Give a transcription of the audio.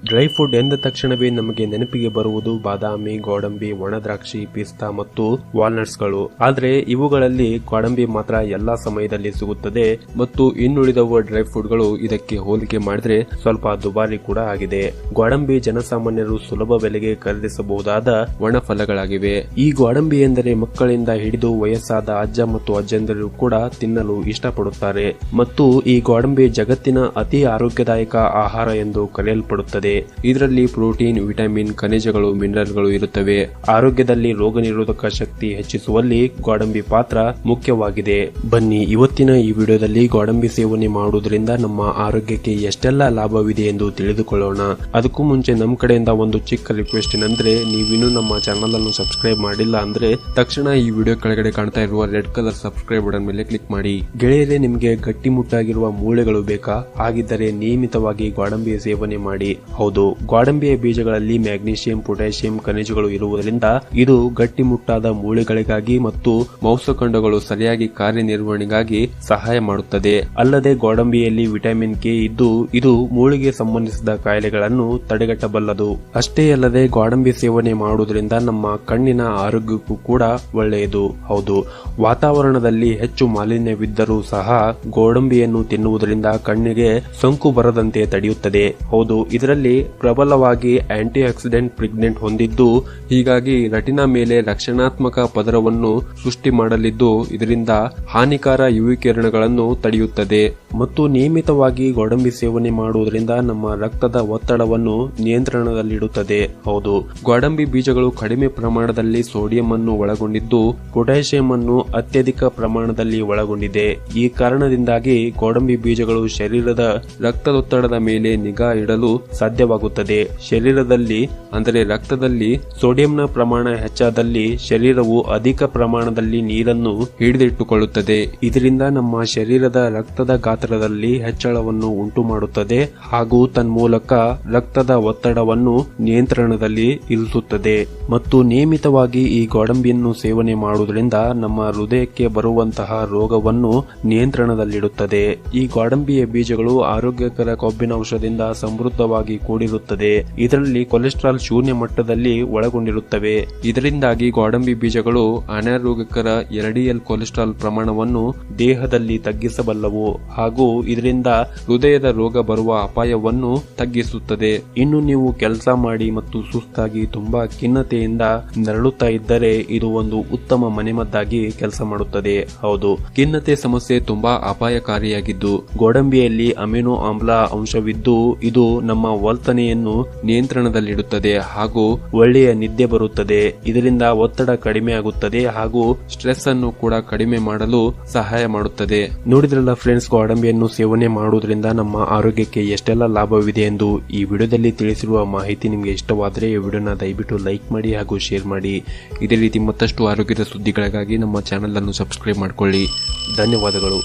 Dry food ಎಂದ ತಕ್ಷಣವೇ ನಮಗೆ ನೆನಪಿಗೆ ಬರುವುದು ಬಾದಾಮಿ, ಗೋಡಂಬಿ, ಒಣದ್ರಾಕ್ಷಿ, ಪಿಸ್ತಾ ಮತ್ತು ವಾಲ್ನಟ್ಸ್ಗಳು. ಆದ್ರೆ ಇವುಗಳಲ್ಲಿ ಗೋಡಂಬಿ ಮಾತ್ರ ಎಲ್ಲಾ ಸಮಯದಲ್ಲಿ ಸಿಗುತ್ತದೆ ಮತ್ತು ಇನ್ನುಳಿದವು ಡ್ರೈ ಫುಡ್ಗಳು ಇದಕ್ಕೆ ಹೋಲಿಕೆ ಮಾಡಿದ್ರೆ ಸ್ವಲ್ಪ ದುಬಾರಿ ಕೂಡ ಆಗಿದೆ. ಗೋಡಂಬಿ ಜನಸಾಮಾನ್ಯರು ಸುಲಭ ಬೆಲೆಗೆ ಖರೀದಿಸಬಹುದಾದ ಒಣ ಫಲಗಳಾಗಿವೆ. ಈ ಗೋಡಂಬಿ ಎಂದರೆ ಮಕ್ಕಳಿಂದ ಹಿಡಿದು ವಯಸ್ಸಾದ ಅಜ್ಜ ಮತ್ತು ಅಜ್ಜಂದಿರು ಕೂಡ ತಿನ್ನಲು ಇಷ್ಟಪಡುತ್ತಾರೆ ಮತ್ತು ಈ ಗೋಡಂಬಿ ಜಗತ್ತಿನ ಅತಿ ಆರೋಗ್ಯದಾಯಕ ಆಹಾರ ಎಂದು ಕರೆಯಲ್ಪಡುತ್ತದೆ. ಇದರಲ್ಲಿ ಪ್ರೋಟೀನ್, ವಿಟಮಿನ್, ಖನಿಜಗಳು, ಮಿನರಲ್ಗಳು ಇರುತ್ತವೆ. ಆರೋಗ್ಯದಲ್ಲಿ ರೋಗ ನಿರೋಧಕ ಶಕ್ತಿ ಹೆಚ್ಚಿಸುವಲ್ಲಿ ಗೋಡಂಬಿ ಪಾತ್ರ ಮುಖ್ಯವಾಗಿದೆ. ಬನ್ನಿ ಇವತ್ತಿನ ಈ ವಿಡಿಯೋದಲ್ಲಿ ಗೋಡಂಬಿ ಸೇವನೆ ಮಾಡುವುದರಿಂದ ನಮ್ಮ ಆರೋಗ್ಯಕ್ಕೆ ಎಷ್ಟೆಲ್ಲ ಲಾಭವಿದೆ ಎಂದು ತಿಳಿದುಕೊಳ್ಳೋಣ. ಅದಕ್ಕೂ ಮುಂಚೆ ನಮ್ಮ ಕಡೆಯಿಂದ ಒಂದು ಚಿಕ್ಕ ರಿಕ್ವೆಸ್ಟ್ ಏನಂದ್ರೆ, ನೀವಿನ್ನೂ ನಮ್ಮ ಚಾನಲ್ ಅನ್ನು ಸಬ್ಸ್ಕ್ರೈಬ್ ಮಾಡಿಲ್ಲ ಅಂದ್ರೆ ತಕ್ಷಣ ಈ ವಿಡಿಯೋ ಕೆಳಗಡೆ ಕಾಣ್ತಾ ಇರುವ ರೆಡ್ ಕಲರ್ ಸಬ್ಸ್ಕ್ರೈಬ್ ಬಟನ್ ಮೇಲೆ ಕ್ಲಿಕ್ ಮಾಡಿ. ಗೆಳೆಯರೇ, ನಿಮಗೆ ಗಟ್ಟಿಮುಟ್ಟಾಗಿರುವ ಮೂಳೆಗಳು ಬೇಕಾ? ಹಾಗಿದ್ದರೆ ನಿಯಮಿತವಾಗಿ ಗೋಡಂಬಿ ಸೇವನೆ ಮಾಡಿ. ಹೌದು, ಗೋಡಂಬಿಯ ಬೀಜಗಳಲ್ಲಿ ಮ್ಯಾಗ್ನೀಷಿಯಂ, ಪೊಟ್ಯಾಷಿಯಂ ಖನಿಜಗಳು ಇರುವುದರಿಂದ ಇದು ಗಟ್ಟಿಮುಟ್ಟಾದ ಮೂಳೆಗಳಿಗಾಗಿ ಮತ್ತು ಮಾಂಸಖಂಡಗಳು ಸರಿಯಾಗಿ ಕಾರ್ಯನಿರ್ವಹಣೆಗಾಗಿ ಸಹಾಯ ಮಾಡುತ್ತದೆ. ಅಲ್ಲದೆ ಗೋಡಂಬಿಯಲ್ಲಿ ವಿಟಮಿನ್ ಕೆ ಇದ್ದು ಇದು ಮೂಳೆಗೆ ಸಂಬಂಧಿಸಿದ ಕಾಯಿಲೆಗಳನ್ನು ತಡೆಗಟ್ಟಬಲ್ಲದು. ಅಷ್ಟೇ ಅಲ್ಲದೆ ಗೋಡಂಬಿ ಸೇವನೆ ಮಾಡುವುದರಿಂದ ನಮ್ಮ ಕಣ್ಣಿನ ಆರೋಗ್ಯಕ್ಕೂ ಕೂಡ ಒಳ್ಳೆಯದು. ಹೌದು, ವಾತಾವರಣದಲ್ಲಿ ಹೆಚ್ಚು ಮಾಲಿನ್ಯವಿದ್ದರೂ ಸಹ ಗೋಡಂಬಿಯನ್ನು ತಿನ್ನುವುದರಿಂದ ಕಣ್ಣಿಗೆ ಸೋಂಕು ಬರದಂತೆ ತಡೆಯುತ್ತದೆ. ಹೌದು, ಇದರಲ್ಲಿ ಪ್ರಬಲವಾಗಿ ಆಂಟಿ ಆಕ್ಸಿಡೆಂಟ್ ಪ್ರಿಗ್ನೆಂಟ್ ಹೊಂದಿದ್ದು ಹೀಗಾಗಿ ರೆಟಿನಾ ಮೇಲೆ ರಕ್ಷಣಾತ್ಮಕ ಪದರವನ್ನು ಸೃಷ್ಟಿ ಮಾಡಲಿದ್ದು ಇದರಿಂದ ಹಾನಿಕಾರ ಯುವಿ ಕಿರಣಗಳನ್ನು ತಡೆಯುತ್ತದೆ. ಮತ್ತು ನಿಯಮಿತವಾಗಿ ಗೋಡಂಬಿ ಸೇವನೆ ಮಾಡುವುದರಿಂದ ನಮ್ಮ ರಕ್ತದ ಒತ್ತಡವನ್ನು ನಿಯಂತ್ರಣದಲ್ಲಿಡುತ್ತದೆ. ಹೌದು, ಗೋಡಂಬಿ ಬೀಜಗಳು ಕಡಿಮೆ ಪ್ರಮಾಣದಲ್ಲಿ ಸೋಡಿಯಂ ಅನ್ನು ಒಳಗೊಂಡಿದ್ದು ಪೊಟ್ಯಾಷಿಯಂ ಅನ್ನು ಅತ್ಯಧಿಕ ಪ್ರಮಾಣದಲ್ಲಿ ಒಳಗೊಂಡಿದೆ. ಈ ಕಾರಣದಿಂದಾಗಿ ಗೋಡಂಬಿ ಬೀಜಗಳು ಶರೀರದ ರಕ್ತದೊತ್ತಡದ ಮೇಲೆ ನಿಗಾ ಇಡಲು ಸಾಧ್ಯವಾಗುತ್ತದೆ. ಶರೀರದಲ್ಲಿ ಅಂದರೆ ರಕ್ತದಲ್ಲಿ ಸೋಡಿಯಂನ ಪ್ರಮಾಣ ಹೆಚ್ಚಾದಲ್ಲಿ ಶರೀರವು ಅಧಿಕ ಪ್ರಮಾಣದಲ್ಲಿ ನೀರನ್ನು ಹಿಡಿದಿಟ್ಟುಕೊಳ್ಳುತ್ತದೆ. ಇದರಿಂದ ನಮ್ಮ ಶರೀರದ ರಕ್ತದ ಗಾತ್ರದಲ್ಲಿ ಹೆಚ್ಚಳವನ್ನು ಉಂಟು ಮಾಡುತ್ತದೆ ಹಾಗೂ ತನ್ಮೂಲಕ ರಕ್ತದ ಒತ್ತಡವನ್ನು ನಿಯಂತ್ರಣದಲ್ಲಿ ಇರಿಸುತ್ತದೆ. ಮತ್ತು ನಿಯಮಿತವಾಗಿ ಈ ಗೋಡಂಬಿಯನ್ನು ಸೇವನೆ ಮಾಡುವುದರಿಂದ ನಮ್ಮ ಹೃದಯಕ್ಕೆ ಬರುವಂತಹ ರೋಗವನ್ನು ನಿಯಂತ್ರಣದಲ್ಲಿಡುತ್ತದೆ. ಈ ಗೋಡಂಬಿಯ ಬೀಜಗಳು ಆರೋಗ್ಯಕರ ಕೊಬ್ಬಿನಾಂಶದಿಂದ ಸಮೃದ್ಧವಾಗಿ ಕೂಡಿರುತ್ತದೆ. ಇದರಲ್ಲಿ ಕೊಲೆಸ್ಟ್ರಾಲ್ ಶೂನ್ಯ ಮಟ್ಟದಲ್ಲಿ ಒಳಗೊಂಡಿರುತ್ತವೆ. ಇದರಿಂದಾಗಿ ಗೋಡಂಬಿ ಬೀಜಗಳು ಅನಾರೋಗ್ಯಕರ ಎಲ್ಡಿಎಲ್ ಕೊಲೆಸ್ಟ್ರಾಲ್ ಪ್ರಮಾಣವನ್ನು ದೇಹದಲ್ಲಿ ತಗ್ಗಿಸಬಲ್ಲವು ಹಾಗೂ ಇದರಿಂದ ಹೃದಯದ ರೋಗ ಬರುವ ಅಪಾಯವನ್ನು ತಗ್ಗಿಸುತ್ತದೆ. ಇನ್ನು ನೀವು ಕೆಲಸ ಮಾಡಿ ಮತ್ತು ಸುಸ್ತಾಗಿ ತುಂಬಾ ಖಿನ್ನತೆಯಿಂದ ನರಳುತ್ತಾ ಇದ್ದರೆ ಇದು ಒಂದು ಉತ್ತಮ ಮನೆಮದ್ದಾಗಿ ಕೆಲಸ ಮಾಡುತ್ತದೆ. ಹೌದು, ಖಿನ್ನತೆ ಸಮಸ್ಯೆ ತುಂಬಾ ಅಪಾಯಕಾರಿಯಾಗಿದ್ದು ಗೋಡಂಬಿಯಲ್ಲಿ ಅಮಿನೋ ಆಮ್ಲ ಅಂಶವಿದ್ದು ಇದು ನಮ್ಮ ವರ್ತನೆಯನ್ನು ನಿಯಂತ್ರಣದಲ್ಲಿಡುತ್ತದೆ ಹಾಗೂ ಒಳ್ಳೆಯ ನಿದ್ದೆ ಬರುತ್ತದೆ. ಇದರಿಂದ ಒತ್ತಡ ಕಡಿಮೆ ಆಗುತ್ತದೆ ಹಾಗೂ ಸ್ಟ್ರೆಸ್ ಅನ್ನು ಕೂಡ ಕಡಿಮೆ ಮಾಡಲು ಸಹಾಯ ಮಾಡುತ್ತದೆ. ನೋಡಿದ್ರಲ್ಲ ಫ್ರೆಂಡ್ಸ್, ಗೋಡಂಬಿಯನ್ನು ಸೇವನೆ ಮಾಡುವುದರಿಂದ ನಮ್ಮ ಆರೋಗ್ಯಕ್ಕೆ ಎಷ್ಟೆಲ್ಲ ಲಾಭವಿದೆ ಎಂದು. ಈ ವಿಡಿಯೋದಲ್ಲಿ ತಿಳಿಸಿರುವ ಮಾಹಿತಿ ನಿಮಗೆ ಇಷ್ಟವಾದರೆ ಈ ವಿಡಿಯೋನ ದಯವಿಟ್ಟು ಲೈಕ್ ಮಾಡಿ ಹಾಗೂ ಶೇರ್ ಮಾಡಿ. ಇದೇ ರೀತಿ ಮತ್ತಷ್ಟು ಆರೋಗ್ಯದ ಸುದ್ದಿಗಳಿಗಾಗಿ ನಮ್ಮ ಚಾನೆಲ್ ಅನ್ನು ಸಬ್ಸ್ಕ್ರೈಬ್ ಮಾಡಿಕೊಳ್ಳಿ. ಧನ್ಯವಾದಗಳು.